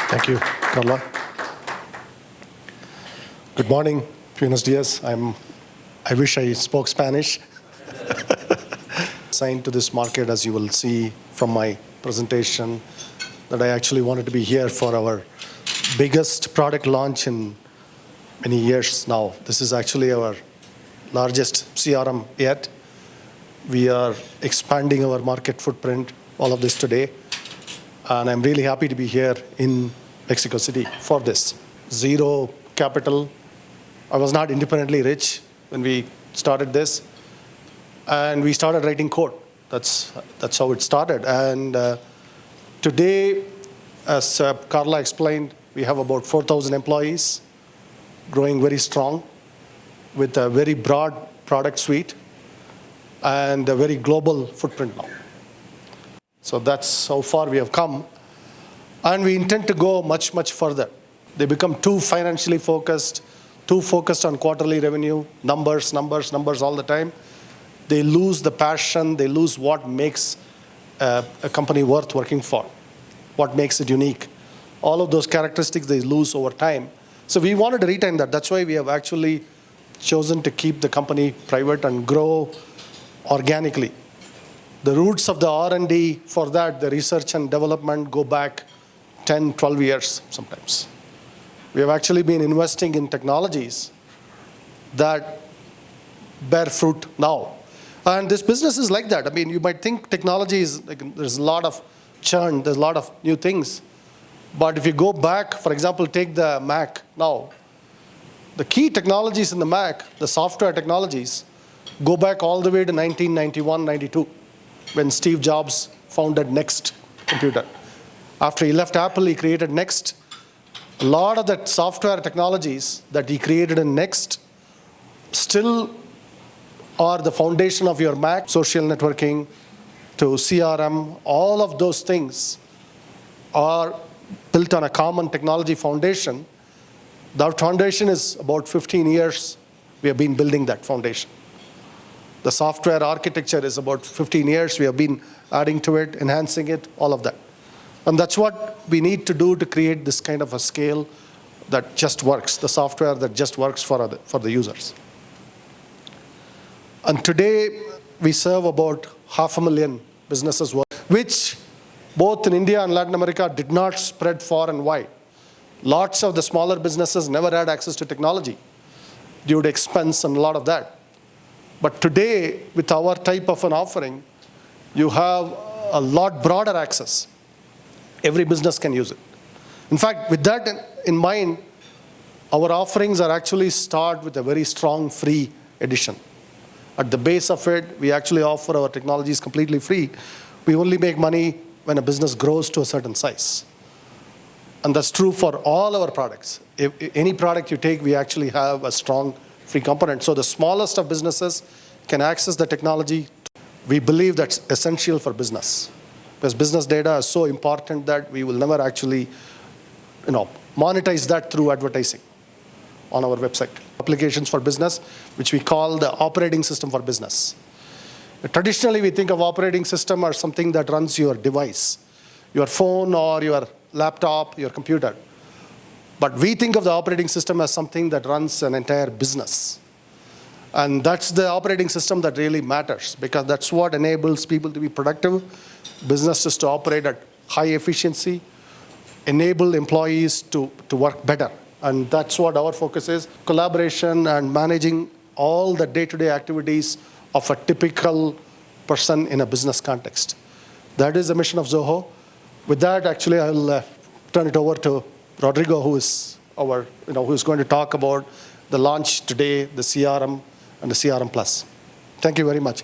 Thank you, Carla. Good morning, buenos dias. I wish I spoke Spanish. Signed to this market, as you will see from my presentation, that I actually wanted to be here for our biggest product launch in many years now. This is actually our largest CRM yet. We are expanding our market footprint, all of this today. And I'm really happy to be here in Mexico City for this. Zero capital. I was not independently rich when we started this. And we started writing code. That's how it started. And today, as Carla explained, we have about 4,000 employees, growing very strong, with a very broad product suite and a very global footprint now. So that's how far we have come. And we intend to go much, much further. They become too financially focused, too focused on quarterly revenue, numbers all the time. They lose the passion, they lose what makes a company worth working for, what makes it unique. All of those characteristics they lose over time. So we wanted to retain that. That's why we have actually chosen to keep the company private and grow organically. The roots of the R&D for that, the research and development, go back 10, 12 years sometimes. We have actually been investing in technologies that bear fruit now. And this business is like that. I mean, you might think technology is, there's a lot of churn, there's a lot of new things. But if you go back, for example, take the Mac now. The key technologies in the Mac, the software technologies, go back all the way to 1991, 92, when Steve Jobs founded NeXT Computer. After he left Apple, he created NeXT. A lot of the software technologies that he created in NeXT still are the foundation of your Mac, social networking, to CRM. All of those things are built on a common technology foundation. That foundation is about 15 years we have been building that foundation. The software architecture is about 15 years. We have been adding to it, enhancing it, all of that. And that's what we need to do to create this kind of a scale that just works, the software that just works for the users. And today, we serve about 500,000 businesses, which both in India and Latin America did not spread far and wide. Lots of the smaller businesses never had access to technology due to expense and a lot of that. But today, with our type of an offering, you have a lot broader access. Every business can use it. In fact, with that in mind, our offerings are actually start with a very strong free edition. At the base of it, we actually offer our technologies completely free. We only make money when a business grows to a certain size. And that's true for all our products. If any product you take, we actually have a strong free component. So the smallest of businesses can access the technology. We believe that's essential for business, because business data is so important that we will never actually monetize that through advertising on our website. Applications for business, which we call the operating system for business. Traditionally, we think of operating system as something that runs your device, your phone or your laptop, your computer. But we think of the operating system as something that runs an entire business. And that's the operating system that really matters, because that's what enables people to be productive, businesses to operate at high efficiency, enable employees to work better. And that's what our focus is, collaboration and managing all the day-to-day activities of a typical person in a business context. That is the mission of Zoho. With that, actually, I'll turn it over to Rodrigo, who is who's going to talk about the launch today, the CRM and the CRM Plus. Thank you very much.